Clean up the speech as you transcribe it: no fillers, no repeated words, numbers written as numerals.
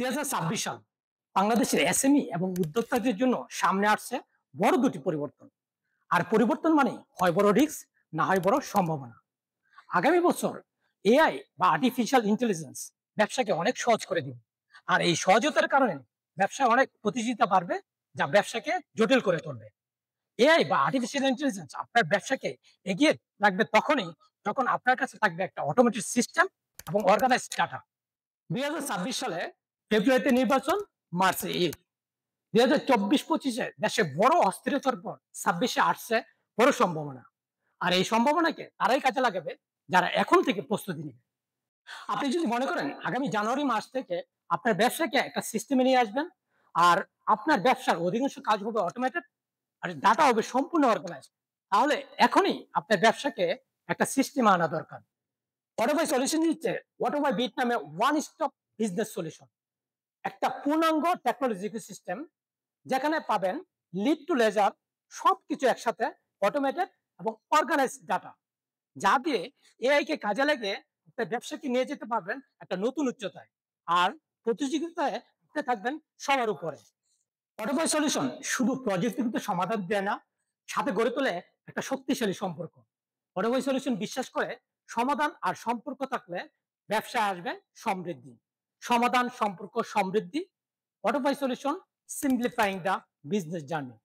2026 সাল বাংলাদেশের এসএমই এবং উদ্যোক্তাদের জন্য সামনে আসছে বড় দুটি পরিবর্তন। আর পরিবর্তন মানে হয় বড় রিস্ক, না হয় বড় সম্ভাবনা। আগামী বছর এআই বা আর্টিফিশিয়াল ইন্টেলিজেন্স ব্যবসাকে অনেক সহজ করে দিবে। আর এই সহজতার কারণে ব্যবসায় অনেক প্রতিযোগিতা বাড়বে, যা ব্যবসাকে জটিল করে তুলবে। এআই বা আর্টিফিশিয়াল ইন্টেলিজেন্স আপনার ব্যবসাকে এগিয়ে রাখবে তখনই যখন আপনার কাছে থাকবে একটা অটোমেটেড সিস্টেম এবং অর্গানাইজড ডাটা। 2026 সালে ফেব্রুয়ারিতে নির্বাচন, মার্চে ঈদ। 2024-25 দেশে বড় অস্থিরতার পর 26-এ আসছে বড় সম্ভাবনা। আর এই সম্ভাবনাকে তারাই কাজে লাগাবে যারা এখন থেকে প্রস্তুতি নেবে। আপনি যদি মনে করেন আগামী জানুয়ারি মাস থেকে আপনার ব্যবসাকে একটা সিস্টেমে নিয়ে আসবেন, আর আপনার ব্যবসার অধিকাংশ কাজ হবে অটোমেটেড, আর ডাটা হবে সম্পূর্ণ অর্গানাইজ, তাহলে এখনই আপনার ব্যবসাকে একটা সিস্টেমে আনা দরকার। অটোবাই সলিউশন দিচ্ছে অটোবাই বিট নামে ওয়ান স্টপ বিজনেস সলিউশন, একটা পূর্ণাঙ্গ টেকনোলজি সিস্টেম যেখানে পাবেন লিড টু লেজার, সবকিছু একসাথে, অটোমেটেড এবং অর্গানাইজ ডাটা, যা দিয়ে এআই কে কাজে লাগিয়ে আপনার ব্যবসাকে নিয়ে যেতে পারবেন একটা নতুন উচ্চতায়। আর প্রতিযোগিতায় আপনি থাকবেন সবার উপরে। অটোবাই সলিউশন শুধু প্রযুক্তিগত সমাধান দেয় না, সাথে গড়ে তোলে একটা শক্তিশালী সম্পর্ক। অটোবাই সলিউশন বিশ্বাস করে সমাধান আর সম্পর্ক থাকলে ব্যবসায় আসবে সমৃদ্ধি। সমাধান, সম্পর্ক, সমৃদ্ধি। Autobuy solution, simplifying the business journey.